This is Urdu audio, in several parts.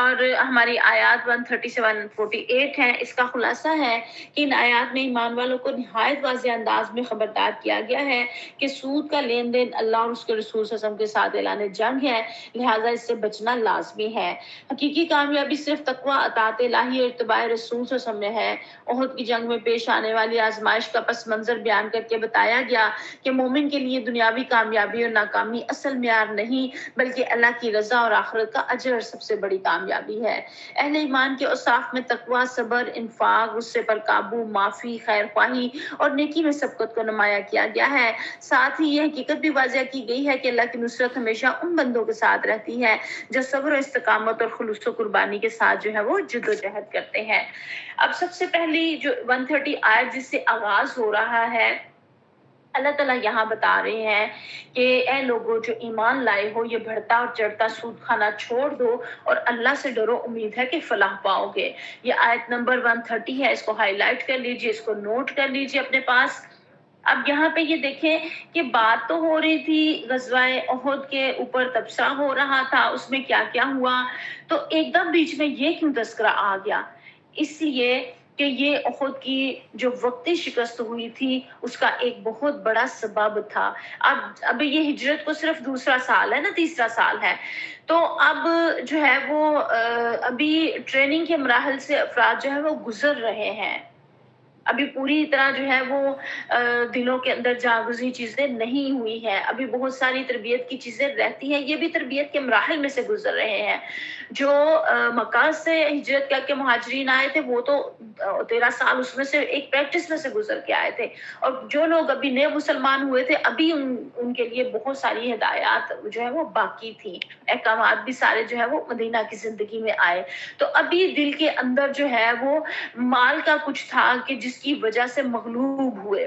اور ہماری آیات 130 سے 148 ہیں. اس کا خلاصہ ہے کہ ان آیات میں ایمان والوں کو نہایت واضح انداز میں خبردار کیا گیا ہے کہ سود کا لین دین اللہ اور اس کے رسول صلی اللہ علیہ وسلم کے ساتھ اعلان جنگ ہے، لہٰذا اس سے بچنا لازمی ہے. حقیقی کامیابی صرف تقویٰ، اطاعت الہی اور اتباع رسول صلی اللہ علیہ وسلم میں ہے. احد کی جنگ میں پیش آنے والی آزمائش کا پس منظر بیان کر کے بتایا گیا کہ مومن کے لیے دنیاوی کامیابی اور ناکامی اصل معیار نہیں بلکہ اللہ کی رضا اور آخرت کا اجر سب سے بڑی کامیابی ہے. اہل ایمان کے اوصاف میں تقویٰ، صبر، انفاق، غصے پر قابو، معافی، خیر خواہی اور نیکی میں سبقت کو نمایاں کیا گیا ہے. ساتھ ہی یہ حقیقت بھی واضح کی گئی ہے کہ اللہ کی نصرت ہمیشہ ان بندوں کے ساتھ رہتی ہے جو صبر و استقامت اور خلوص و قربانی کے ساتھ جو ہے وہ جد و جہد کرتے ہیں. اب سب سے پہلی جو 130 آیت جس سے آغاز ہو رہا ہے، اللہ تعالیٰ یہاں بتا رہے ہیں کہ اے لوگوں جو ایمان لائے ہو، یہ بڑھتا اور چڑھتا سود کھانا چھوڑ دو اور اللہ سے ڈرو، امید ہے کہ فلاح پاؤ گے. یہ آیت نمبر 130 ہے، اس کو ہائی لائٹ کر لیجئے، اس کو نوٹ کر لیجئے اپنے پاس. اب یہاں پہ یہ دیکھیں کہ بات تو ہو رہی تھی غزوہ احد کے اوپر، تبصرہ ہو رہا تھا، اس میں کیا کیا ہوا، تو ایک دم بیچ میں یہ کیوں تذکرہ آ گیا؟ اس لیے کہ یہ احد کی جو وقتی شکست ہوئی تھی اس کا ایک بہت بڑا سبب تھا. اب یہ ہجرت کو صرف دوسرا سال ہے نا، تیسرا سال ہے، تو اب جو ہے وہ ابھی ٹریننگ کے مراحل سے افراد جو ہے وہ گزر رہے ہیں. ابھی پوری طرح جو ہے وہ دلوں کے اندر جاگزی چیزیں نہیں ہوئی ہیں، ابھی بہت ساری تربیت کی چیزیں رہتی ہیں، یہ بھی تربیت کے مراحل میں سے گزر رہے ہیں. جو مکہ سے ہجرت کر کے مہاجرین آئے تھے وہ تو 13 سال اس میں سے ایک پریکٹس میں سے گزر کے آئے تھے، اور جو لوگ ابھی نئے مسلمان ہوئے تھے ابھی ان کے لیے بہت ساری ہدایات جو ہے وہ باقی تھی، احکامات بھی سارے جو ہے وہ مدینہ کی زندگی میں آئے. تو ابھی دل کے اندر جو ہے وہ مال کا کچھ تھا کہ جس کی وجہ سے مغلوب ہوئے.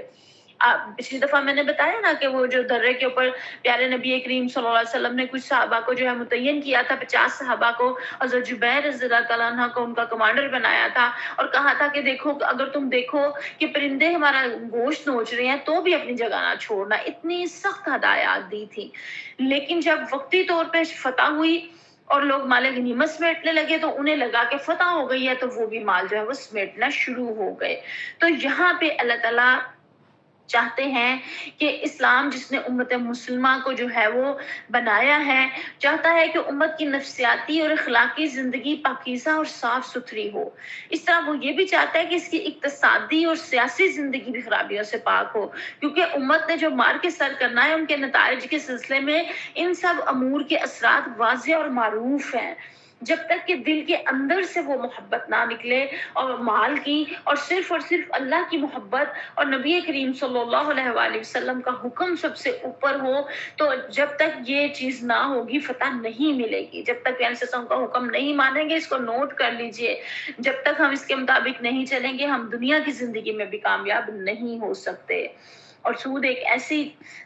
پچھلی دفعہ میں نے بتایا نا کہ وہ جو درے کے اوپر پیارے نبی کریم صلی اللہ علیہ وسلم نے کچھ صحابہ کو جو ہے متعین کیا تھا، 50 صحابہ کو، حضرت جبیر رضی اللہ تعالیٰ عنہ کو ان کا کمانڈر بنایا تھا، اور کہا تھا کہ دیکھو اگر تم دیکھو کہ پرندے ہمارا گوشت نوچ رہے ہیں تو بھی اپنی جگہ نہ چھوڑنا. اتنی سخت ہدایات دی تھی. لیکن جب وقتی طور پہ فتح ہوئی اور لوگ مال غنیمت سمیٹنے لگے تو انہیں لگا کہ فتح ہو گئی ہے تو وہ بھی مال جو ہے وہ سمیٹنا شروع ہو گئے. تو یہاں پہ اللہ تعالیٰ چاہتے ہیں کہ اسلام جس نے امت مسلمہ کو جو ہے وہ بنایا ہے، چاہتا ہے کہ امت کی نفسیاتی اور اخلاقی زندگی پاکیزہ اور صاف ستھری ہو. اس طرح وہ یہ بھی چاہتا ہے کہ اس کی اقتصادی اور سیاسی زندگی بھی خرابیوں سے پاک ہو، کیونکہ امت نے جو مار کے سر کرنا ہے ان کے نتائج کے سلسلے میں ان سب امور کے اثرات واضح اور معروف ہیں. جب تک کہ دل کے اندر سے وہ محبت نہ نکلے اور مال کی اور صرف اللہ کی محبت اور نبی کریم صلی اللہ علیہ وآلہ وسلم کا حکم سب سے اوپر ہو، تو جب تک یہ چیز نہ ہوگی فتح نہیں ملے گی. جب تک پیغمبر کا حکم نہیں مانیں گے، اس کو نوٹ کر لیجئے، جب تک ہم اس کے مطابق نہیں چلیں گے ہم دنیا کی زندگی میں بھی کامیاب نہیں ہو سکتے. اور سود ایک ایسی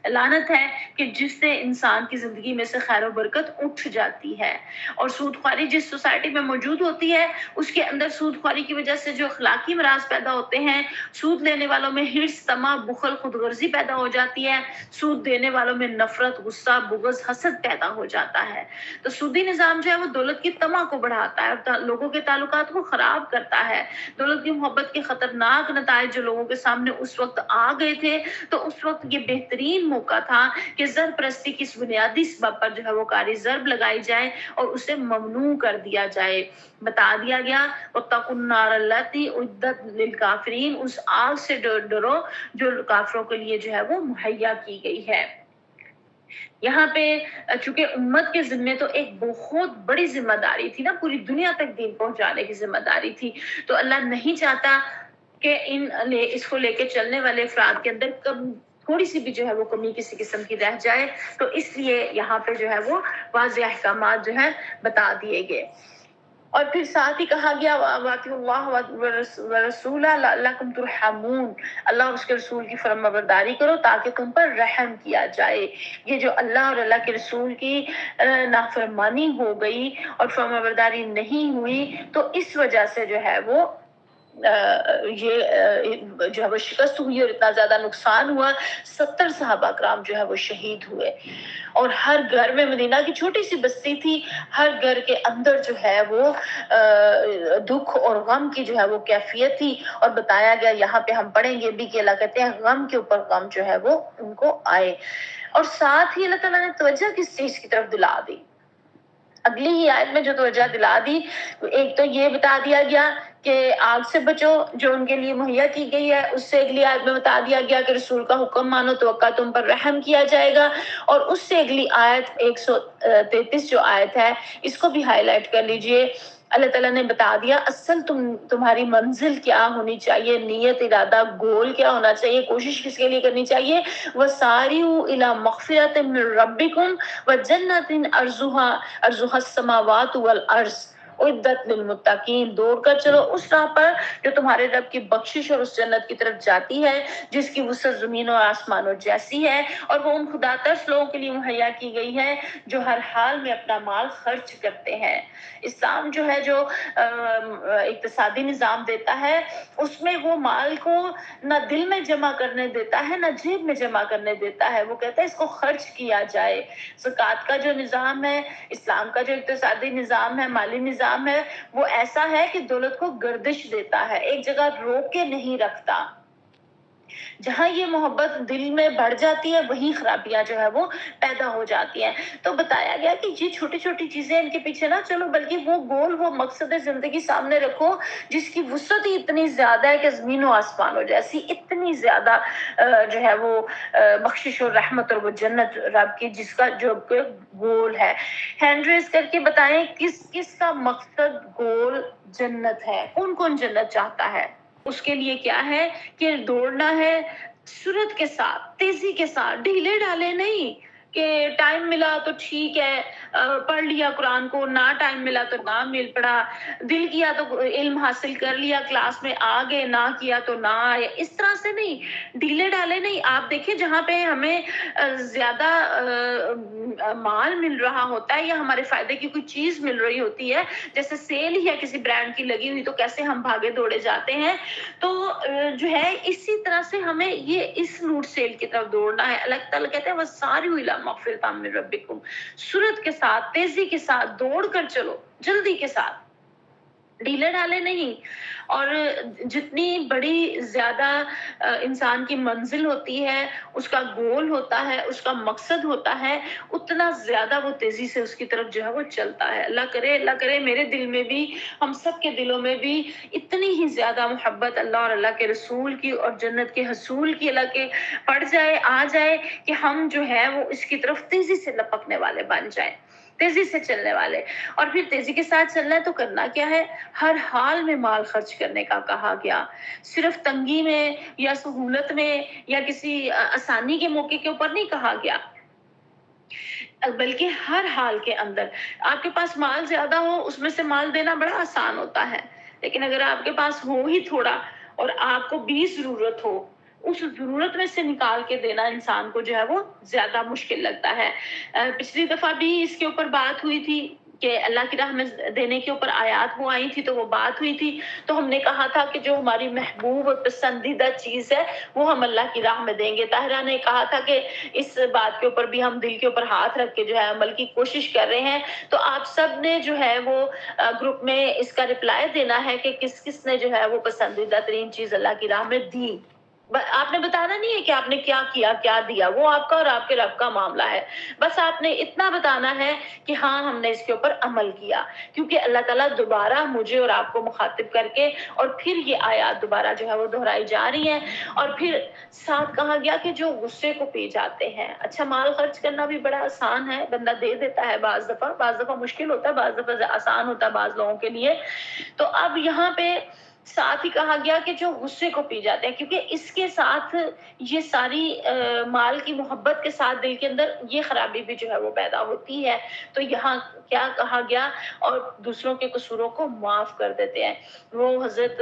لعنت ہے کہ جس سے انسان کی زندگی میں سے خیر و برکت اٹھ جاتی ہے. اور سود خواری جس سوسائٹی میں موجود ہوتی ہے اس کے اندر سود خواری کی وجہ سے جو اخلاقی امراض پیدا ہوتے ہیں، سود لینے والوں میں حرص، طمع، بخل، خود غرضی پیدا ہو جاتی ہے، سود دینے والوں میں نفرت، غصہ، بغض، حسد پیدا ہو جاتا ہے. تو سودی نظام جو ہے وہ دولت کی طمع کو بڑھاتا ہے اور لوگوں کے تعلقات کو خراب کرتا ہے. دولت کی محبت کے خطرناک نتائج جو لوگوں کے سامنے اس وقت آ گئے تھے، تو اس وقت یہ بہترین موقع تھا کہ زر پرستی کی اس بنیادی سبب پر جو ہے وہ کاری ضرب لگائی جائے اور اسے ممنوع کر دیا جائے. بتا دیا گیا وَاتَّقُوا النَّارَ الَّتِي أُعِدَّتْ لِلْكَافِرِينَ، اس آگ سے ڈرو جو کافروں کے لیے جو ہے وہ مہیا کی گئی ہے. یہاں پہ چونکہ امت کے ذمے تو ایک بہت بڑی ذمہ داری تھی نا، پوری دنیا تک دین پہنچانے کی ذمہ داری تھی، تو اللہ نہیں چاہتا کہ اس کو لے کے چلنے والے افراد کے اندر تھوڑی سی بھی جو ہے وہ کمی کسی قسم کی رہ جائے، تو اس لیے یہاں پہ جو ہے وہ واضح احکامات جو ہے بتا دیے گئے. اور پھر ساتھ ہی کہا گیا وَأَطِيعُوا اللَّهَ وَرَسُولَهُ لَعَلَّكُمْ تُرْحَمُونَ، اللہ اور اس کے رسول کی فرمانبرداری کرو تاکہ تم پر رحم کیا جائے. یہ جو اللہ اور اللہ کے رسول کی نافرمانی ہو گئی اور فرمانبرداری نہیں ہوئی، تو اس وجہ سے جو ہے وہ یہ جو ہے وہ شکست ہوئی اور اتنا زیادہ نقصان ہوا، 70 صحابہ کرام جو ہے وہ شہید ہوئے، اور ہر گھر میں، مدینہ کی چھوٹی سی بستی تھی، ہر گھر کے اندر جو ہے وہ دکھ اور غم کی جو ہے وہ کیفیت تھی، اور بتایا گیا یہاں پہ ہم پڑھیں گے بھی کہ اللہ کہتے ہیں غم کے اوپر غم جو ہے وہ ان کو آئے، اور ساتھ ہی اللہ تعالیٰ نے توجہ کس چیز کی طرف دلا دی، اگلی ہی آیت میں جو توجہ دلا دی، ایک تو یہ بتا دیا گیا کہ آگ سے بچو جو ان کے لیے مہیا کی گئی ہے، اس سے اگلی آیت میں بتا دیا گیا کہ رسول کا حکم مانو توقع تم پر رحم کیا جائے گا، اور اس سے اگلی آیت 133 جو آیت ہے اس کو بھی ہائی لائٹ کر لیجئے، اللہ تعالیٰ نے بتا دیا اصل تمہاری منزل کیا ہونی چاہیے، نیت، ارادہ، گول کیا ہونا چاہیے، کوشش کس کے لیے کرنی چاہیے، وَسَارِعُوا إِلَىٰ مَغْفِرَةٍ مِّن رَّبِّكُمْ وَجَنَّةٍ أَرْضُهَا السَّمَاوَاتُ وَالْأَرْضُ اعدت للمتقین، دوڑ کر چلو اس راہ پر جو تمہارے رب کی بخشش اور اس جنت کی طرف جاتی ہے جس کی وسعت زمین اور آسمانوں جیسی ہے، اور وہ ان خدا ترس لوگوں کے لیے مہیا کی گئی ہے جو ہر حال میں اپنا مال خرچ کرتے ہیں۔ اسلام جو ہے جو اقتصادی نظام دیتا ہے، اس میں وہ مال کو نہ دل میں جمع کرنے دیتا ہے نہ جیب میں جمع کرنے دیتا ہے، وہ کہتا ہے اس کو خرچ کیا جائے۔ زکوٰۃ کا جو نظام ہے، اسلام کا جو اقتصادی نظام ہے، مالی نظام ہے، وہ ایسا ہے کہ دولت کو گردش دیتا ہے، ایک جگہ روک کے نہیں رکھتا۔ جہاں یہ محبت دل میں بڑھ جاتی ہے وہیں خرابیاں جو ہے وہ پیدا ہو جاتی ہیں۔ تو بتایا گیا کہ یہ چھوٹی چھوٹی چیزیں ان کے پیچھے نہ چلو، بلکہ وہ گول، وہ مقصد زندگی سامنے رکھو جس کی وسعت ہی اتنی زیادہ ہے کہ زمین و آسمانوں جیسی، اتنی زیادہ جو ہے وہ بخشش اور رحمت اور وہ جنت رب کی جس کا جو گول ہے۔ ہینڈ ریز کر کے بتائیں کس کس کا مقصد، گول جنت ہے، کون کون جنت چاہتا ہے؟ اس کے لیے کیا ہے کہ دوڑنا ہے سرعت کے ساتھ، تیزی کے ساتھ، ڈھیلے ڈالے نہیں کہ ٹائم ملا تو ٹھیک ہے پڑھ لیا قرآن کو، نہ ٹائم ملا تو نہ مل پڑا، دل کیا تو علم حاصل کر لیا، کلاس میں آ گئے، نہ کیا تو نہ آئے، اس طرح سے نہیں، ڈھیلے ڈالے نہیں۔ آپ دیکھیں جہاں پہ ہمیں زیادہ مال مل رہا ہوتا ہے یا ہمارے فائدے کی کوئی چیز مل رہی ہوتی ہے، جیسے سیل ہی ہے کسی برانڈ کی لگی ہوئی، تو کیسے ہم بھاگے دوڑے جاتے ہیں، تو جو ہے اسی طرح سے ہمیں یہ اس روٹ سیل کی طرف دوڑنا ہے۔ اللہ تعالیٰ کہتے ہیں وَسَارِعُوا إِلَىٰ مَغْفِرَةٍ مِّن رَّبِّكُمْ، سرعت کے ساتھ، تیزی کے ساتھ دوڑ کر چلو، جلدی کے ساتھ، ڈھیلے ڈالے نہیں۔ اور جتنی بڑی زیادہ انسان کی منزل ہوتی ہے، اس کا گول ہوتا ہے، اس کا مقصد ہوتا ہے، اتنا زیادہ وہ تیزی سے اس کی طرف جو ہے وہ چلتا ہے۔ اللہ کرے میرے دل میں بھی، ہم سب کے دلوں میں بھی اتنی ہی زیادہ محبت اللہ اور اللہ کے رسول کی اور جنت کے حصول کی اللہ کے پڑ جائے، آ جائے، کہ ہم جو ہے وہ اس کی طرف تیزی سے لپکنے والے بن جائیں، تیزی سے چلنے والے۔ اور پھر تیزی کے ساتھ چلنا ہے تو کرنا کیا ہے؟ ہر حال میں مال خرچ کرنے کا کہا گیا، صرف تنگی میں یا سہولت میں یا کسی آسانی کے موقع کے اوپر نہیں کہا گیا، بلکہ ہر حال کے اندر۔ آپ کے پاس مال زیادہ ہو، اس میں سے مال دینا بڑا آسان ہوتا ہے، لیکن اگر آپ کے پاس ہو ہی تھوڑا اور آپ کو بھی ضرورت ہو، اس ضرورت میں سے نکال کے دینا انسان کو جو ہے وہ زیادہ مشکل لگتا ہے۔ پچھلی دفعہ بھی اس کے اوپر بات ہوئی تھی کہ اللہ کی راہ میں دینے کے اوپر آیات وہ آئی تھی، تو وہ بات ہوئی تھی، تو ہم نے کہا تھا کہ جو ہماری محبوب اور پسندیدہ چیز ہے وہ ہم اللہ کی راہ میں دیں گے۔ طاہرہ نے کہا تھا کہ اس بات کے اوپر بھی ہم دل کے اوپر ہاتھ رکھ کے جو ہے عمل کی کوشش کر رہے ہیں، تو آپ سب نے جو ہے وہ گروپ میں اس کا رپلائی دینا ہے کہ کس کس نے جو ہے وہ پسندیدہ ترین چیز اللہ کی راہ میں دی۔ آپ نے بتانا نہیں ہے کہ آپ نے کیا کیا، کیا دیا، وہ آپ کا اور آپ کے رب کا معاملہ ہے، بس آپ نے اتنا بتانا ہے کہ ہاں ہم نے اس کے اوپر عمل کیا، کیونکہ اللہ تعالیٰ دوبارہ مجھے اور آپ کو مخاطب کر کے اور پھر یہ آیات دوبارہ جو ہے وہ دہرائی جا رہی ہیں، اور پھر ساتھ کہا گیا کہ جو غصے کو پی جاتے ہیں۔ اچھا، مال خرچ کرنا بھی بڑا آسان ہے، بندہ دے دیتا ہے، بعض دفعہ مشکل ہوتا ہے، بعض دفعہ آسان ہوتا ہے بعض لوگوں کے لیے۔ تو اب یہاں پہ ساتھ ہی کہا گیا کہ جو غصے کو پی جاتے ہیں، کیونکہ اس کے ساتھ یہ ساری مال کی محبت کے ساتھ دل کے اندر یہ خرابی بھی جو ہے وہ پیدا ہوتی ہے، تو یہاں کیا کہا گیا؟ اور دوسروں کے قصوروں کو معاف کر دیتے ہیں۔ وہ حضرت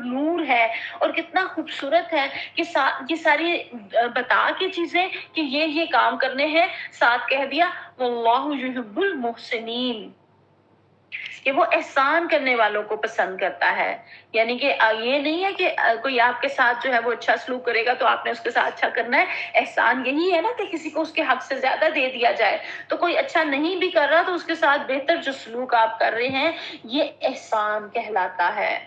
پرنور ہے اور کتنا خوبصورت ہے کہ یہ ساری بتا کے چیزیں کہ یہ کام کرنے ہیں، ساتھ کہہ دیا واللہ یحب المحسنین، کہ وہ احسان کرنے والوں کو پسند کرتا ہے۔ یعنی کہ یہ نہیں ہے کہ کوئی آپ کے ساتھ جو ہے وہ اچھا سلوک کرے گا تو آپ نے اس کے ساتھ اچھا کرنا ہے۔ احسان یہی ہے نا کہ کسی کو اس کے حق سے زیادہ دے دیا جائے، تو کوئی اچھا نہیں بھی کر رہا تو اس کے ساتھ بہتر جو سلوک آپ کر رہے ہیں یہ احسان کہلاتا ہے۔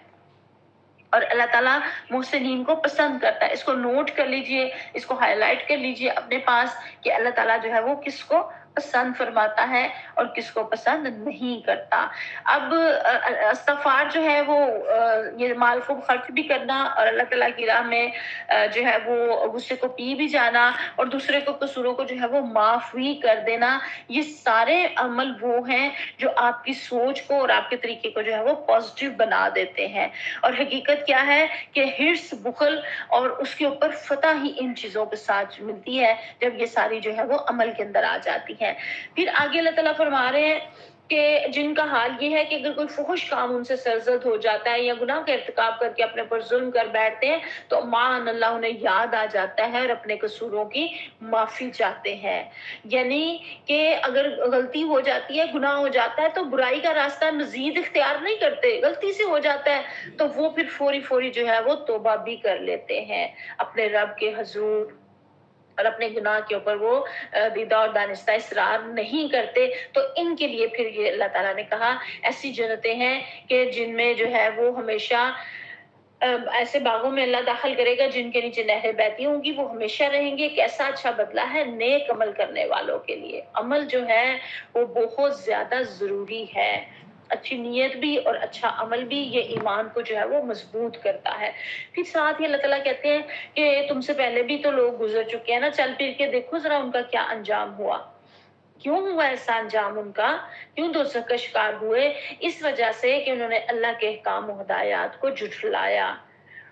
اور اللہ تعالیٰ محسنین کو پسند کرتا ہے۔ اس کو نوٹ کر لیجئے، اس کو ہائی لائٹ کر لیجئے اپنے پاس کہ اللہ تعالیٰ جو ہے وہ کس کو پسند فرماتا ہے اور کس کو پسند نہیں کرتا۔ اب استغفار جو ہے وہ یہ مال کو خرچ بھی کرنا اور اللہ تعالیٰ کی راہ میں جو ہے وہ غصے کو پی بھی جانا اور دوسرے کو قصوروں کو جو ہے وہ معاف بھی کر دینا، یہ سارے عمل وہ ہیں جو آپ کی سوچ کو اور آپ کے طریقے کو جو ہے وہ پازیٹیو بنا دیتے ہیں۔ اور حقیقت کیا ہے کہ حرص، بخل اور اس کے اوپر فتح ہی ان چیزوں کے ساتھ ملتی ہے جب یہ ساری جو ہے وہ عمل کے اندر آ جاتی ہے۔ پھر آگے اللہ تعالیٰ فرما رہے ہیں کہ جن کا حال یہ ہے کہ اگر کوئی فحش کام ان سے سرزد ہو جاتا ہے یا گناہ کا ارتکاب کر کے اپنے پر ظلم کر بیٹھتے ہیں تو مان اللہ انہیں یاد آ جاتا ہے اور اپنے قصوروں کی معافی چاہتے ہیں۔ یعنی کہ اگر غلطی ہو جاتی ہے، گناہ ہو جاتا ہے تو برائی کا راستہ مزید اختیار نہیں کرتے، غلطی سے ہو جاتا ہے تو وہ پھر فوری جو ہے وہ توبہ بھی کر لیتے ہیں اپنے رب کے حضور اور اپنے گناہ کے اوپر وہ دیدہ اور دانستہ اصرار نہیں کرتے۔ تو ان کے لیے پھر یہ اللہ تعالیٰ نے کہا ایسی جنتیں ہیں کہ جن میں جو ہے وہ ہمیشہ ایسے باغوں میں اللہ داخل کرے گا جن کے نیچے نہریں بہتی ہوں گی، وہ ہمیشہ رہیں گے۔ کیسا اچھا بدلہ ہے نیک عمل کرنے والوں کے لیے۔ عمل جو ہے وہ بہت زیادہ ضروری ہے، اچھی نیت بھی اور اچھا عمل بھی یہ ایمان کو جو ہے وہ مضبوط کرتا ہے۔ پھر ساتھ ہی اللہ تعالیٰ کہتے ہیں کہ تم سے پہلے بھی تو لوگ گزر چکے ہیں نا، چل پھر کے دیکھو ذرا ان کا کیا انجام ہوا، کیوں ہوا ایسا انجام ان کا، کیوں دوزخ کا شکار ہوئے؟ اس وجہ سے کہ انہوں نے اللہ کے احکام و ہدایات کو جھٹلایا۔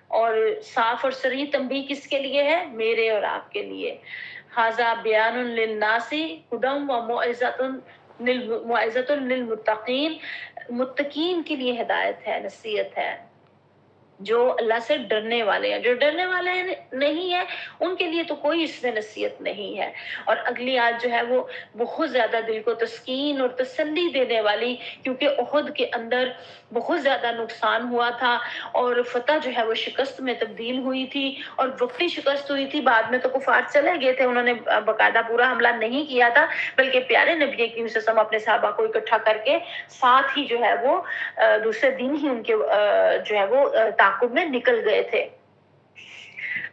اور صاف اور صریح تنبیہ کس کے لیے ہے؟ میرے اور آپ کے لیے۔ ھذا بیان للناس ھدی و موعظۃ للمتقین، متقین کے لیے ہدایت ہے، نصیحت ہے، جو اللہ سے ڈرنے والے ہیں۔ جو ڈرنے والے نہیں ہیں ان کے لیے تو کوئی اس میں نصیحت نہیں ہے۔ اور اگلی آیت جو ہے وہ بہت زیادہ دل کو تسکین اور تسلی دینے والی، کیونکہ احد کے اندر بہت زیادہ نقصان ہوا تھا اور فتح جو ہے وہ شکست میں تبدیل ہوئی تھی اور وقتی شکست ہوئی تھی۔ بعد میں تو کفار چلے گئے تھے، انہوں نے باقاعدہ پورا حملہ نہیں کیا تھا، بلکہ پیارے نبی کریم صلی اللہ علیہ وسلم اپنے صحابہ کو اکٹھا کر کے ساتھ ہی جو ہے وہ دوسرے دن ہی ان کے جو ہے وہ تعاقب میں نکل گئے تھے۔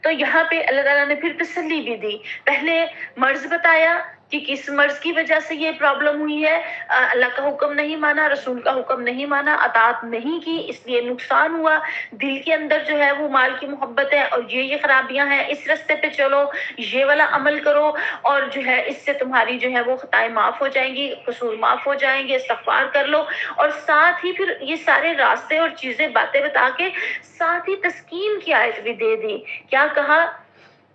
تو یہاں پہ اللہ تعالیٰ نے پھر تسلی بھی دی، پہلے مرض بتایا کہ کس مرض کی وجہ سے یہ پرابلم ہوئی ہے، اللہ کا حکم نہیں مانا، رسول کا حکم نہیں مانا، اطاعت نہیں کی، اس لیے نقصان ہوا، دل کے اندر جو ہے وہ مال کی محبت ہے اور یہ خرابیاں ہیں، اس راستے پہ چلو، یہ والا عمل کرو اور جو ہے اس سے تمہاری جو ہے وہ خطائیں معاف ہو جائیں گی، قصور معاف ہو جائیں گے، استغفار کر لو۔ اور ساتھ ہی پھر یہ سارے راستے اور چیزیں باتیں بتا کے ساتھ ہی تسکین کی آیت بھی دے دی۔ کیا کہا؟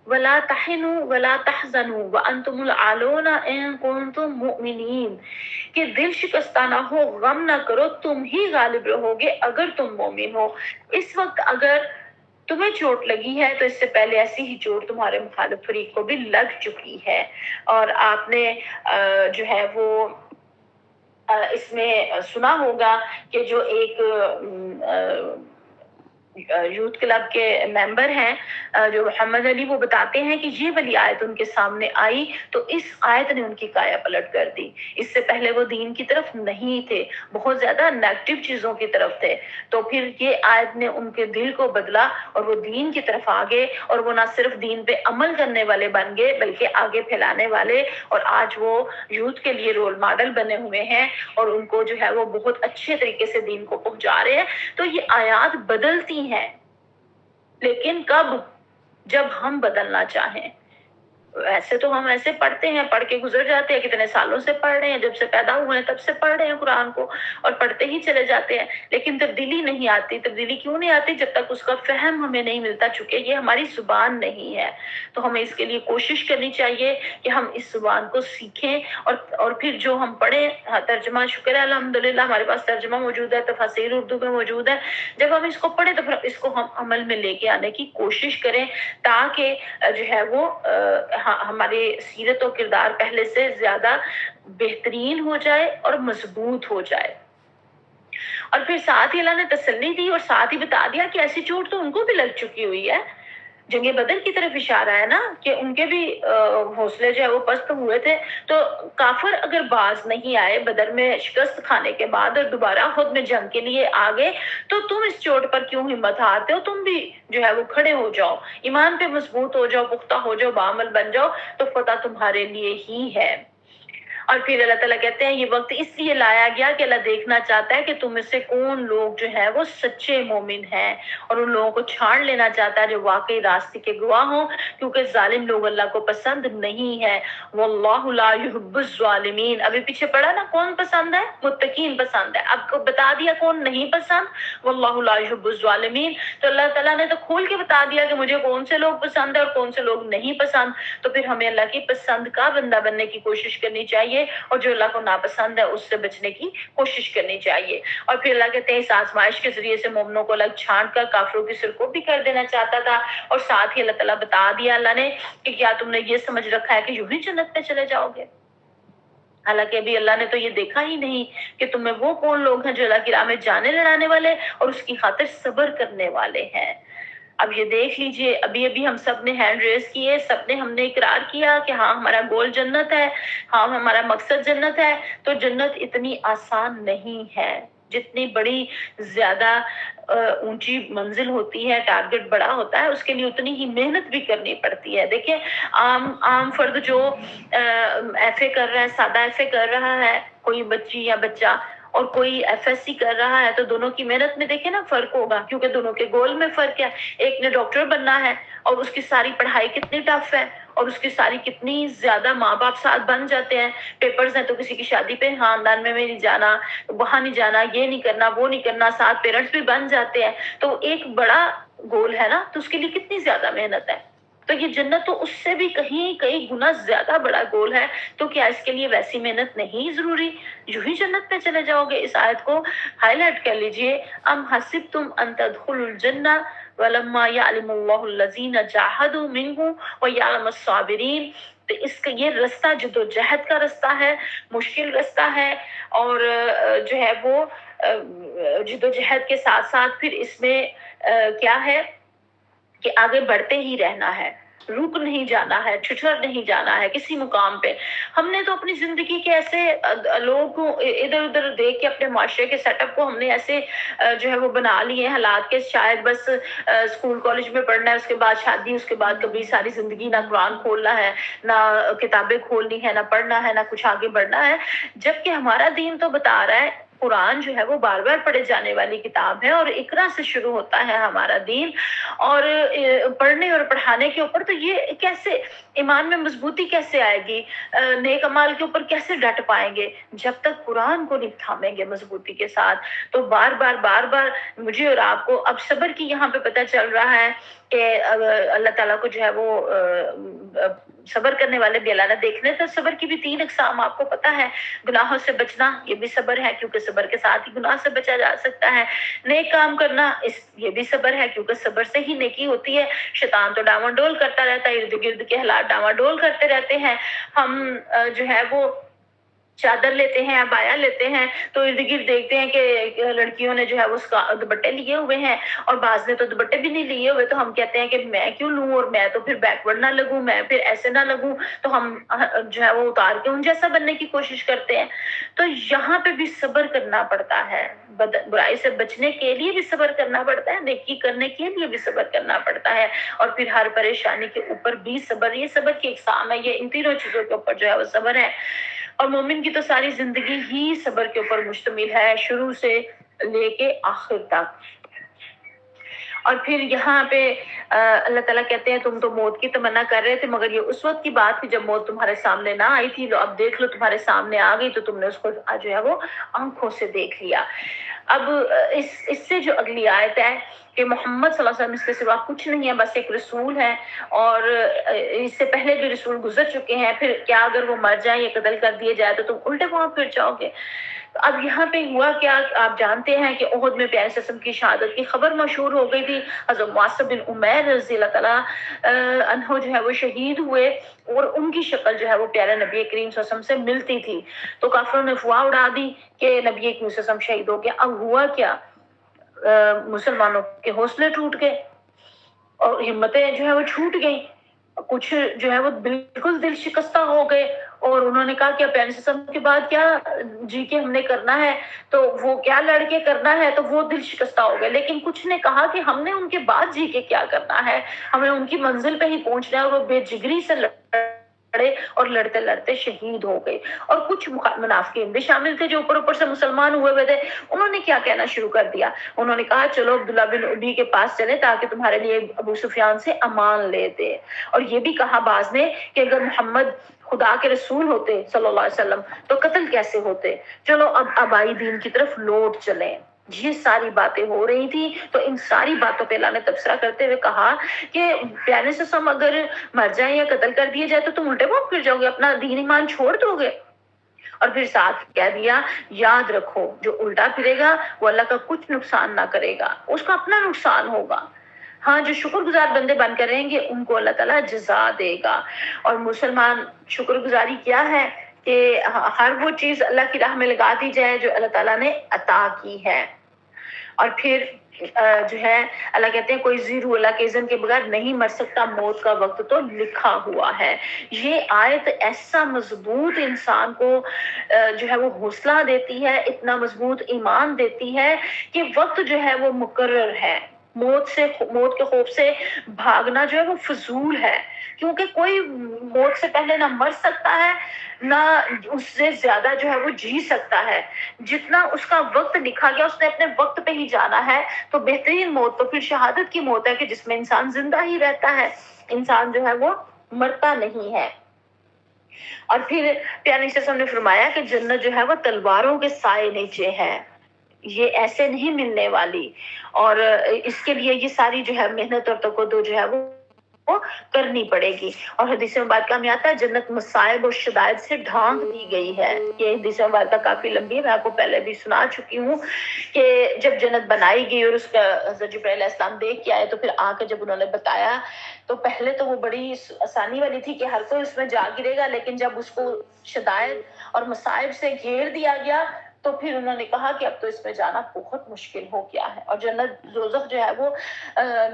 وَلَا تَحِنُوا وَلَا تَحْزَنُوا وَأَنْتُمُ الْأَعْلَوْنَ إِن كُنتُم مُؤْمِنِينَ، کہ دل شکستہ نہ ہو، غم نہ کرو، تم ہی غالب رہو گے اگر تم مومن ہو۔ اس وقت اگر تمہیں چوٹ لگی ہے تو اس سے پہلے ایسی ہی چوٹ تمہارے مخالف فریق کو بھی لگ چکی ہے۔ اور آپ نے جو ہے وہ اس میں سنا ہوگا کہ جو ایک یوتھ کلب کے ممبر ہیں جو محمد علی، وہ بتاتے ہیں کہ یہ والی آیت ان کے سامنے آئی تو اس آیت نے ان کی کایا پلٹ کر دی۔ اس سے پہلے وہ دین کی طرف نہیں تھے، بہت زیادہ نیگیٹو چیزوں کی طرف تھے، تو پھر یہ آیت نے ان کے دل کو بدلا اور وہ دین کی طرف آگے، اور وہ نہ صرف دین پہ عمل کرنے والے بن گئے بلکہ آگے پھیلانے والے، اور آج وہ یوتھ کے لیے رول ماڈل بنے ہوئے ہیں اور ان کو جو ہے وہ بہت اچھے طریقے سے دین کو پہنچا رہے ہیں۔ تو یہ آیات بدلتی ہیں، لیکن کب؟ جب ہم بدلنا چاہیں۔ ویسے تو ہم ایسے پڑھتے ہیں، پڑھ کے گزر جاتے ہیں، کتنے سالوں سے پڑھ رہے ہیں، جب سے پیدا ہوئے ہیں تب سے پڑھ رہے ہیں قرآن کو اور پڑھتے ہی چلے جاتے ہیں، لیکن تبدیلی نہیں آتی۔ تبدیلی کیوں نہیں آتی؟ جب تک اس کا فہم ہمیں نہیں ملتا، چونکہ یہ ہماری زبان نہیں ہے۔ تو ہمیں اس کے لیے کوشش کرنی چاہیے کہ ہم اس زبان کو سیکھیں اور پھر جو ہم پڑھیں، ترجمہ شکر ہے الحمدللہ ہمارے پاس ترجمہ موجود ہے، تفاسیر اردو میں موجود ہے، جب ہم اس کو پڑھیں تو پھر اس کو ہم عمل میں لے کے آنے کی کوشش کریں تاکہ جو ہے وہ ہمارے سیرت و کردار پہلے سے زیادہ بہترین ہو جائے اور مضبوط ہو جائے۔ اور پھر ساتھ ہی اللہ نے تسلی دی اور ساتھ ہی بتا دیا کہ ایسی چوٹ تو ان کو بھی لگ چکی ہوئی ہے۔ جنگ بدر کی طرف اشارہ ہے نا کہ ان کے بھی حوصلے جو ہے وہ پست ہوئے تھے، تو کافر اگر باز نہیں آئے بدر میں شکست کھانے کے بعد اور دوبارہ خود میں جنگ کے لیے آگے، تو تم اس چوٹ پر کیوں ہمت ہارتے ہو؟ تم بھی جو ہے وہ کھڑے ہو جاؤ، ایمان پہ مضبوط ہو جاؤ، پختہ ہو جاؤ، بعمل بن جاؤ، تو فتح تمہارے لیے ہی ہے۔ اور پھر اللہ تعالیٰ کہتے ہیں یہ وقت اس لیے لایا گیا کہ اللہ دیکھنا چاہتا ہے کہ تم میں سے کون لوگ جو ہے وہ سچے مومن ہیں، اور ان لوگوں کو چھان لینا چاہتا ہے جو واقعی راستے کے گواہ ہوں، کیونکہ ظالم لوگ اللہ کو پسند نہیں ہے۔ واللہ لا يحب الظالمین، ابھی پیچھے پڑھا نا کون پسند ہے؟ متقین پسند ہے۔ اب کو بتا دیا کون نہیں پسند، واللہ لا يحب الظالمین۔ تو اللہ تعالیٰ نے تو کھول کے بتا دیا کہ مجھے کون سے لوگ پسند ہے اور کون سے لوگ نہیں پسند، تو پھر ہمیں اللہ کی پسند کا بندہ بننے کی کوشش کرنی چاہیے اور جو اللہ کو ناپسند ہے اس سے بچنے کی کوشش کرنی چاہیے۔ اور پھر اللہ کہتے ہیں اس آزمائش کے ذریعے سے مومنوں کو الگ چھانٹ کر کافروں کی سرکوبی کر دینا چاہتا تھا، اور ساتھ ہی اللہ تعالیٰ بتا دیا اللہ نے کہ کیا تم نے یہ سمجھ رکھا ہے کہ یوں ہی جنت میں چلے جاؤ گے؟ حالانکہ ابھی اللہ نے تو یہ دیکھا ہی نہیں کہ تم میں وہ کون لوگ ہیں جو اللہ کی راہ میں جانے لڑانے والے اور اس کی خاطر صبر کرنے والے ہیں۔ اب یہ دیکھ لیجئے، ابھی ہم سب نے ہینڈ ریز کیے، سب نے ہم نے اقرار کیا کہ ہاں ہمارا گول جنت ہے، ہاں ہمارا مقصد جنت ہے، تو جنت اتنی آسان نہیں ہے۔ جتنی بڑی زیادہ اونچی منزل ہوتی ہے، ٹارگٹ بڑا ہوتا ہے، اس کے لیے اتنی ہی محنت بھی کرنی پڑتی ہے۔ دیکھیں عام فرد جو ایف اے کر رہا ہے، سادہ ایف اے کر رہا ہے، کوئی بچی یا بچہ، اور کوئی ایف ایس سی کر رہا ہے، تو دونوں کی محنت میں دیکھیں نا فرق ہوگا، کیونکہ دونوں کے گول میں فرق ہے۔ ایک نے ڈاکٹر بننا ہے اور اس کی ساری پڑھائی کتنی ٹف ہے، اور اس کی ساری کتنی زیادہ ماں باپ ساتھ بن جاتے ہیں، پیپرز ہیں تو کسی کی شادی پہ خاندان میں نہیں جانا، وہاں نہیں جانا، یہ نہیں کرنا، وہ نہیں کرنا، ساتھ پیرنٹس بھی بن جاتے ہیں، تو ایک بڑا گول ہے نا، تو اس کے لیے کتنی زیادہ محنت ہے۔ تو یہ جنت تو اس سے بھی کئی گنا زیادہ بڑا گول ہے، تو کیا اس کے لیے ویسی محنت نہیں ضروری؟ یوں ہی جنت میں چلے جاؤ گے؟ اس آیت کو ہائی لائٹ کر لیجئے، ام حسبتم ان تدخلوا الجنہ ولما یعلم اللہ الذین جاہدوا منکم ویعلم الصابرین۔ تو اس کا یہ رستہ جدوجہد کا رستہ ہے، مشکل رستہ ہے، اور جو ہے وہ جدوجہد کے ساتھ ساتھ پھر اس میں کیا ہے کہ آگے بڑھتے ہی رہنا ہے، رک نہیں جانا ہے، چھچھر نہیں جانا ہے کسی مقام پہ۔ ہم نے تو اپنی زندگی کے ایسے لوگوں کو ادھر ادھر دیکھ کے اپنے معاشرے کے سیٹ اپ کو ہم نے ایسے جو ہے وہ بنا لیے حالات کے، شاید بس اسکول کالج میں پڑھنا ہے، اس کے بعد شادی، اس کے بعد کبھی ساری زندگی نہ قرآن کھولنا ہے، نہ کتابیں کھولنی ہے، نہ پڑھنا ہے، نہ کچھ آگے بڑھنا ہے، جبکہ ہمارا دین تو بتا رہا ہے، قرآن جو ہے وہ بار بار پڑھے جانے والی کتاب ہے، اور اقرا سے شروع ہوتا ہے ہمارا دین، اور پڑھنے اور پڑھانے کے اوپر تو یہ کیسے ایمان میں مضبوطی کیسے آئے گی، نیک عمال کے اوپر کیسے ڈٹ پائیں گے جب تک قرآن کو نہیں تھامیں گے مضبوطی کے ساتھ؟ تو بار بار مجھے اور آپ کو اب صبر کی یہاں پہ پتہ چل رہا ہے کہ اللہ تعالیٰ کو جو ہے وہ صبر کرنے والے بھی اللہ نے دیکھنے، تو صبر کی بھی 3 اقسام آپ کو پتہ ہے۔ گناہوں سے بچنا یہ بھی صبر ہے، کیونکہ صبر کے ساتھ ہی گناہ سے بچا جا سکتا ہے۔ نیک کام کرنا یہ بھی صبر ہے، کیونکہ صبر سے ہی نیکی ہوتی ہے۔ شیطان تو ڈاواں ڈول کرتا رہتا ہے، ارد گرد کے حالات ڈاواں ڈول کرتے رہتے ہیں۔ ہم جو ہے وہ چادر لیتے ہیں، عبایا لیتے ہیں، تو ارد گرد دیکھتے ہیں کہ لڑکیوں نے جو ہے وہ دوپٹے لیے ہوئے ہیں، اور بعض نے تو دوپٹے بھی نہیں لیے ہوئے، تو ہم کہتے ہیں کہ میں کیوں لوں، اور میں تو پھر بیکورڈ نہ لگوں، میں پھر ایسے نہ لگوں، تو ہم جو ہے وہ اتار کے ان جیسا بننے کی کوشش کرتے ہیں۔ تو یہاں پہ بھی صبر کرنا پڑتا ہے، برائی سے بچنے کے لیے بھی صبر کرنا پڑتا ہے، نیکی کرنے کے لیے بھی صبر کرنا پڑتا ہے، اور پھر ہر پریشانی کے اوپر بھی صبر۔ یہ صبر کی اقسام ہے، یہ ان تینوں چیزوں کے اوپر جو ہے وہ صبر ہے۔ اور مومن کی تو ساری زندگی ہی صبر کے اوپر مشتمل ہے، شروع سے لے کے آخر تک۔ اور پھر یہاں پہ اللہ تعالیٰ کہتے ہیں تم تو موت کی تمنا کر رہے تھے، مگر یہ اس وقت کی بات تھی جب موت تمہارے سامنے نہ آئی تھی، اب دیکھ لو تمہارے سامنے آ گئی تو تم نے اس کو جو ہے وہ آنکھوں سے دیکھ لیا۔ اب اس سے جو اگلی آیت ہے کہ محمد صلی اللہ علیہ وسلم اس کے سوا کچھ نہیں ہے، بس ایک رسول ہے، اور اس سے پہلے بھی رسول گزر چکے ہیں، پھر کیا اگر وہ مر جائیں یا قتل کر دیے جائے تو تم الٹے پاؤں پھر جاؤ گے؟ تو اب یہاں پہ ہوا کیا، آپ جانتے ہیں کہ احد میں پیارے وسلم کی شہادت کی خبر مشہور ہو گئی تھی۔ حضرت معصب بن عمیر رضی اللہ تعالیٰ عنہ جو ہے وہ شہید ہوئے، اور ان کی شکل جو ہے وہ پیارے نبی کریم صلی اللہ علیہ وسلم سے ملتی تھی، تو کافروں نے افواہ اڑا دی کہ نبی کریم صلی اللہ علیہ وسلم شہید ہو گیا۔ اب ہوا کیا، مسلمانوں کے حوصلے ٹوٹ گئے اور ہمتیں جو ہے وہ چھوٹ گئیں، کچھ جو ہے وہ بالکل دل شکستہ ہو گئے، اور انہوں نے کہا کہ پیارے وسلم کے بعد کیا جی کے ہم نے کرنا ہے، تو وہ کیا لڑ کے کرنا ہے، تو وہ دل شکستہ ہو گئے۔ لیکن کچھ نے کہا کہ ہم نے ان کے بعد جی کے کیا کرنا ہے، ہمیں ان کی منزل پہ ہی پہنچنا ہے، اور وہ بے جگری سے لڑے اور لڑتے لڑتے شہید ہو گئے۔ اور کچھ منافقین بھی شامل تھے جو اوپر سے مسلمان ہوئے تھے، انہوں نے کیا کہنا شروع کر دیا، انہوں نے کہا چلو عبداللہ بن ابی کے پاس چلے تاکہ تمہارے لیے ابو سفیان سے امان لے دے۔ اور یہ بھی کہا بعض نے کہ اگر محمد خدا کے رسول ہوتے صلی اللہ علیہ وسلم تو قتل کیسے ہوتے، چلو اب آبائی دین کی طرف لوٹ چلیں۔ یہ ساری باتیں ہو رہی تھی، تو ان ساری باتوں پہ اللہ نے تبصرہ کرتے ہوئے کہا کہ پیارے سے سم اگر مر جائیں یا قتل کر دیے جائے تو تم الٹے پاؤں پھر جاؤ گے، اپنا دین ایمان چھوڑ دو گے۔ اور پھر ساتھ کہہ دیا یاد رکھو جو الٹا پھرے گا وہ اللہ کا کچھ نقصان نہ کرے گا، اس کا اپنا نقصان ہوگا، ہاں جو شکر گزار بندے بن کر رہیں گے ان کو اللہ تعالیٰ جزا دے گا۔ اور مسلمان شکر گزاری کیا ہے کہ ہر وہ چیز اللہ کی راہ میں لگا دی جائے جو اللہ تعالیٰ نے عطا کی ہے۔ اور پھر جو ہے اللہ کہتے ہیں کوئی زیرو اللہ کے اذن کے بغیر نہیں مر سکتا، موت کا وقت تو لکھا ہوا ہے۔ یہ آیت ایسا مضبوط انسان کو جو ہے وہ حوصلہ دیتی ہے، اتنا مضبوط ایمان دیتی ہے کہ وقت جو ہے وہ مقرر ہے، موت کے خوف سے بھاگنا جو ہے وہ فضول ہے، کیونکہ کوئی موت سے پہلے نہ مر سکتا ہے نہ اس سے زیادہ جو ہے وہ جی سکتا ہے۔ جتنا اس کا وقت لکھا گیا اس نے اپنے وقت پہ ہی جانا ہے، تو بہترین موت تو پھر شہادت کی موت ہے کہ جس میں انسان زندہ ہی رہتا ہے، انسان جو ہے وہ مرتا نہیں ہے۔ اور پھر پیارے نبی نے فرمایا کہ جنت جو ہے وہ تلواروں کے سائے نیچے ہے، یہ ایسے نہیں ملنے والی، اور اس کے لیے یہ ساری جو ہے محنت اور تقدو جو ہے وہ کرنی پڑے گی۔ اور حدیث مبارکہ میں آتا ہے جنت مصائب اور شدائد سے ڈھانک دی گئی ہے۔ یہ حدیث مبارکہ کافی لمبی ہے، میں آپ کو پہلے بھی سنا چکی ہوں کہ جب جنت بنائی گئی اور اس کا حضرت جبرائیل علیہ السلام دیکھ کے آئے تو پھر آ کے جب انہوں نے بتایا تو پہلے تو وہ بڑی آسانی والی تھی کہ ہر کوئی اس میں جا گرے گا، لیکن جب اس کو شدائد اور مصائب سے گھیر دیا گیا تو پھر انہوں نے کہا کہ اب تو اس میں جانا بہت مشکل ہو گیا ہے، اور جنت دوزخ جو ہے وہ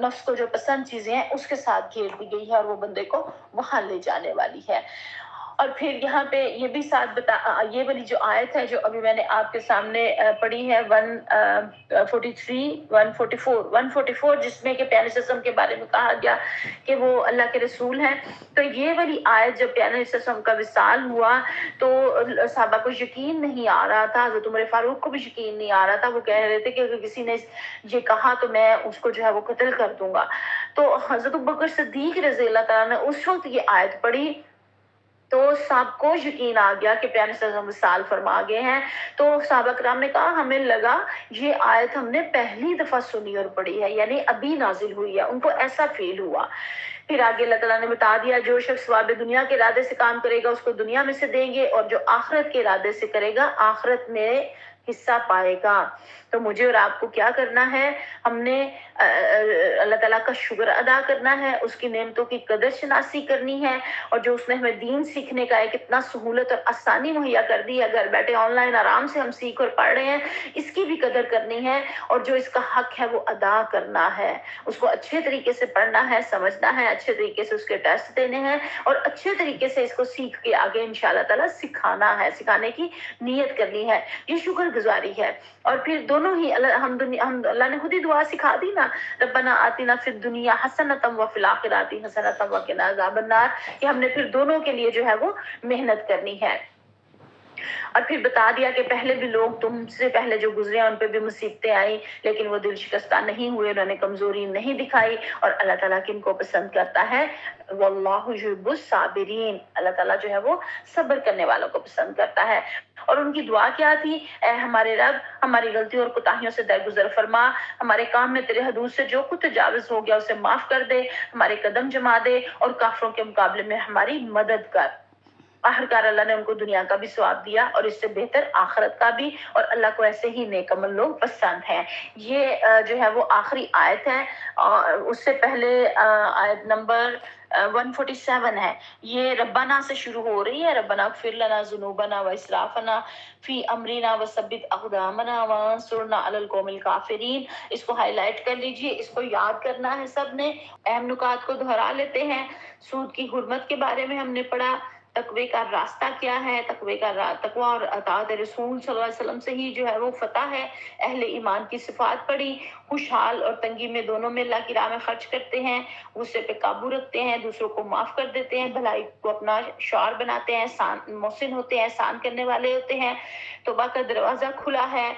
نفس کو جو پسند چیزیں ہیں اس کے ساتھ گھیر دی گئی ہے اور وہ بندے کو وہاں لے جانے والی ہے۔ اور پھر یہاں پہ یہ بھی ساتھ یہ والی جو آیت ہے جو ابھی میں نے آپ کے سامنے پڑھی ہے 144 جس میں کہ پیارے وسلم کے بارے میں کہا گیا کہ وہ اللہ کے رسول ہیں، تو یہ والی آیت جب پیارے وسلم کا وصال ہوا تو صحابہ کو یقین نہیں آ رہا تھا، حضرت عمر فاروق کو بھی یقین نہیں آ رہا تھا، وہ کہہ رہے تھے کہ اگر کسی نے یہ کہا تو میں اس کو جو ہے وہ قتل کر دوں گا۔ تو حضرت ابوبکر صدیق رضی اللہ تعالیٰ نے اس وقت یہ آیت پڑھی تو سب کو یقین آ گیا کہ پیارے صلی اللہ علیہ وسلم وصال فرما گئے ہیں۔ تو صحابہ کرام نے کہا ہمیں لگا یہ آیت ہم نے پہلی دفعہ سنی اور پڑھی ہے، یعنی ابھی نازل ہوئی ہے، ان کو ایسا فیل ہوا۔ پھر آگے اللہ تعالیٰ نے بتا دیا جو شخص ثواب دنیا کے ارادے سے کام کرے گا اس کو دنیا میں سے دیں گے، اور جو آخرت کے ارادے سے کرے گا آخرت میں حصہ پائے گا۔ تو مجھے اور آپ کو کیا کرنا ہے، ہم نے اللہ تعالیٰ کا شکر ادا کرنا ہے، اس کی نعمتوں کی قدر شناسی کرنی ہے، اور جو اس نے ہمیں دین سیکھنے کا ایک اتنا سہولت اور آسانی مہیا کر دی ہے، گھر بیٹھے آن لائن آرام سے ہم سیکھ اور پڑھ رہے ہیں، اس کی بھی قدر کرنی ہے، اور جو اس کا حق ہے وہ ادا کرنا ہے، اس کو اچھے طریقے سے پڑھنا ہے، سمجھنا ہے، اچھے طریقے سے اس کے ٹیسٹ دینے ہیں، اور اچھے طریقے سے اس کو سیکھ کے آگے انشاءاللہ تعالیٰ سکھانا ہے، سکھانے کی نیت کرنی ہے، یہ شکر گزاری ہے۔ اور پھر دونوں ہی اللہ نے خود ہی دعا سکھا دی نا، ربنا آتنا فی الدنیا حسنۃ وفی الآخرۃ حسنۃ وقنا عذاب النار، کہ ہم نے پھر دونوں کے لیے جو ہے وہ محنت کرنی ہے۔ اور پھر بتا دیا کہ پہلے بھی لوگ تم سے پہلے جو گزرے ہیں ان پہ بھی مصیبتیں آئی لیکن وہ دل شکستہ نہیں ہوئے، انہوں نے کمزوری نہیں دکھائی، اور اللہ تعالیٰ کن کو پسند کرتا ہے، واللہ یحب الصابرین، اللہ تعالیٰ جو ہے وہ صبر کرنے والوں کو پسند کرتا ہے۔ اور ان کی دعا کیا تھی؟ اے ہمارے رب، ہماری غلطیوں اور کوتاہیوں سے درگزر فرما، ہمارے کام میں تیرے حدود سے جو کچھ تجاوز ہو گیا اسے معاف کر دے، ہمارے قدم جما دے اور کافروں کے مقابلے میں ہماری مدد کر۔ آخرکار اللہ نے ان کو دنیا کا بھی ثواب دیا اور اس سے بہتر آخرت کا بھی، اور اللہ کو ایسے ہی نیک عمل لوگ پسند ہیں۔ یہ جو ہے وہ آخری آیت ہے، اور اس سے پہلے آیت نمبر 147 ہے، یہ ربنا سے شروع ہو رہی ہے، ربنا اغفر لنا ذنوبنا واسرافنا فی امرنا وثبت اقدامنا وانصرنا علی القوم الکافرین۔ اس کو ہائی لائٹ کر لیجئے، اس کو یاد کرنا ہے سب نے۔ اہم نکات کو دہرا لیتے ہیں۔ سود کی حرمت کے بارے میں ہم نے پڑھا، تقوی کا راستہ کیا ہے، تقوی اور اطاعت رسول صلی اللہ علیہ وسلم سے ہی جو ہے وہ فتح ہے۔ اہل ایمان کی صفات پڑھی، خوشحال اور تنگی میں دونوں میں اللہ کی راہ میں خرچ کرتے ہیں، غصے پہ قابو رکھتے ہیں، دوسروں کو معاف کر دیتے ہیں، بھلائی کو اپنا شعار بناتے ہیں، محسن ہوتے ہیں، احسان کرنے والے ہوتے ہیں، توبہ کا دروازہ کھلا ہے،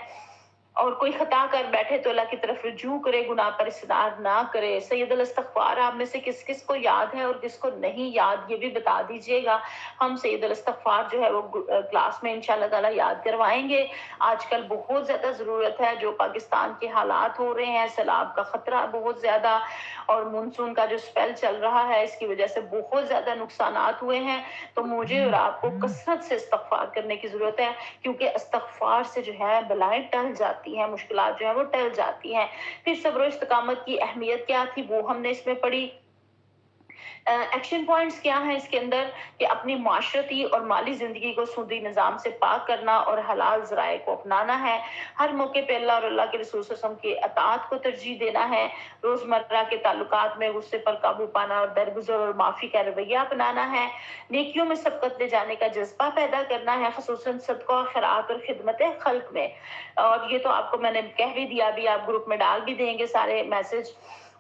اور کوئی خطا کر بیٹھے تو اللہ کی طرف رجوع کرے، گناہ پر اصرار نہ کرے۔ سید الاستغفار آپ میں سے کس کس کو یاد ہے اور کس کو نہیں یاد، یہ بھی بتا دیجئے گا۔ ہم سید الاستغفار جو ہے وہ کلاس میں انشاءاللہ تعالی یاد کروائیں گے۔ آج کل بہت زیادہ ضرورت ہے، جو پاکستان کے حالات ہو رہے ہیں، سیلاب کا خطرہ بہت زیادہ، اور مونسون کا جو سپیل چل رہا ہے اس کی وجہ سے بہت زیادہ نقصانات ہوئے ہیں، تو مجھے اور آپ کو کثرت سے استغفار کرنے کی ضرورت ہے، کیونکہ استغفار سے جو ہے بلائیں ٹل جاتی ہیں، مشکلات جو ہیں وہ ٹل جاتی ہیں۔ پھر صبر و استقامت کی اہمیت کیا تھی وہ ہم نے اس میں پڑھی۔ ایکشن پوائنٹس کیا ہیں اس کے اندر، کہ اپنی معاشرتی اور مالی زندگی کو سودی نظام سے پاک کرنا اور حلال ذرائع کو اپنانا ہے، ہر موقع پہ اللہ اور اللہ کے رسول صلی اللہ علیہ وسلم کی اطاعت کو ترجیح دینا ہے، روزمرہ کے تعلقات میں غصے پر قابو پانا اور درگزر اور معافی کا رویہ اپنانا ہے، نیکیوں میں سبقت لے جانے کا جذبہ پیدا کرنا ہے، خصوصاً صدقہ خیرات اور خدمت خلق میں، اور یہ تو آپ کو میں نے کہہ بھی دیا، بھی آپ گروپ میں ڈال بھی دیں گے سارے میسج۔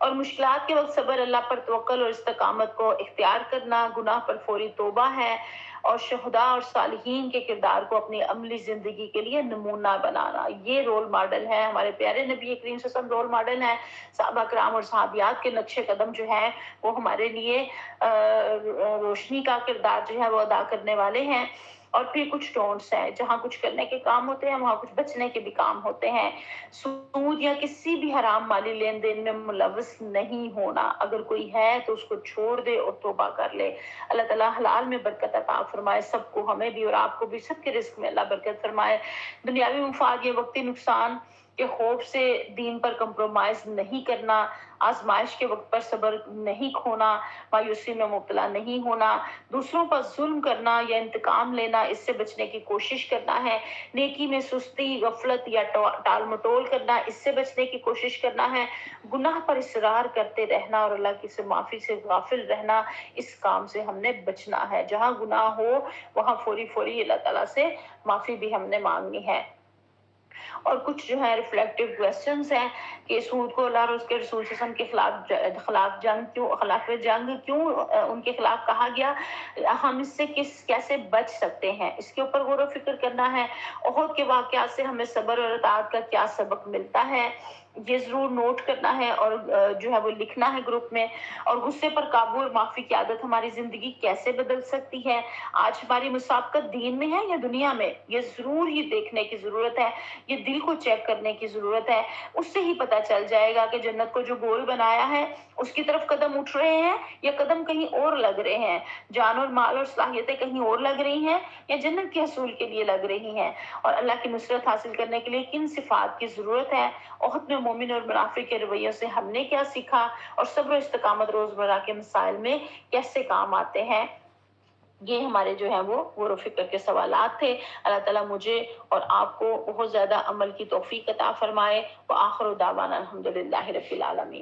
اور مشکلات کے وقت صبر، اللہ پر توکل اور استقامت کو اختیار کرنا، گناہ پر فوری توبہ ہے، اور شہداء اور صالحین کے کردار کو اپنی عملی زندگی کے لیے نمونہ بنانا، یہ رول ماڈل ہے، ہمارے پیارے نبی کریم صلی اللہ علیہ وسلم رول ماڈل ہیں، صحابہ کرام اور صحابیات کے نقش قدم جو ہیں وہ ہمارے لیے روشنی کا کردار جو ہے وہ ادا کرنے والے ہیں۔ اور پھر کچھ ڈونٹس ہیں، جہاں کچھ کرنے کے کام ہوتے ہیں وہاں کچھ بچنے کے بھی کام ہوتے ہیں۔ سود یا کسی بھی حرام مالی لین دین میں ملوث نہیں ہونا، اگر کوئی ہے تو اس کو چھوڑ دے اور توبہ کر لے۔ اللہ تعالیٰ حلال میں برکت عطا فرمائے سب کو، ہمیں بھی اور آپ کو بھی، سب کے رزق میں اللہ برکت فرمائے۔ دنیاوی مفاد یا وقتی نقصان کے خوف سے دین پر کمپرومائز نہیں کرنا، آزمائش کے وقت پر صبر نہیں کھونا، مایوسی میں مبتلا نہیں ہونا، دوسروں پر ظلم کرنا یا انتقام لینا اس سے بچنے کی کوشش کرنا ہے، نیکی میں سستی، غفلت یا ٹال مٹول کرنا اس سے بچنے کی کوشش کرنا ہے، گناہ پر اصرار کرتے رہنا اور اللہ کی سے معافی سے غافل رہنا، اس کام سے ہم نے بچنا ہے۔ جہاں گناہ ہو وہاں فوری اللہ تعالیٰ سے معافی بھی ہم نے مانگنی ہے۔ اور کچھ جو ہے ریفلیکٹیو کوسچنز ہیں کہ سود کو اللہ اور اس کے رسول صلی اللہ علیہ وسلم کے خلاف جنگ کیوں ان کے خلاف کہا گیا، ہم اس سے کیسے بچ سکتے ہیں، اس کے اوپر غور و فکر کرنا ہے۔ احد کے واقعات سے ہمیں صبر اور اطاعت کا کیا سبق ملتا ہے، یہ ضرور نوٹ کرنا ہے اور جو ہے وہ لکھنا ہے گروپ میں۔ اور غصے پر قابو اور معافی کی عادت ہماری زندگی کیسے بدل سکتی ہے، آج ہماری مسابقت دین میں ہے یا دنیا میں، یہ ضرور ہی دیکھنے کی ضرورت ہے، یہ دل کو چیک کرنے کی ضرورت ہے۔ اس سے ہی پتہ چل جائے گا کہ جنت کو جو گول بنایا ہے اس کی طرف قدم اٹھ رہے ہیں یا قدم کہیں اور لگ رہے ہیں، جان اور مال اور صلاحیتیں کہیں اور لگ رہی ہیں یا جنت کے حصول کے لیے لگ رہی ہیں، اور اللہ کی نصرت حاصل کرنے کے لیے کن صفات کی ضرورت ہے۔ احد میں مومن اور منافق کے رویوں سے ہم نے کیا سیکھا، اور صبر و استقامت روزمرہ کے مسائل میں کیسے کام آتے ہیں، یہ ہمارے جو ہیں وہ غور و فکر کے سوالات تھے۔ اللہ تعالیٰ مجھے اور آپ کو بہت زیادہ عمل کی توفیق عطا فرمائے۔ وآخر دعوانا الحمدللہ رب العالمین۔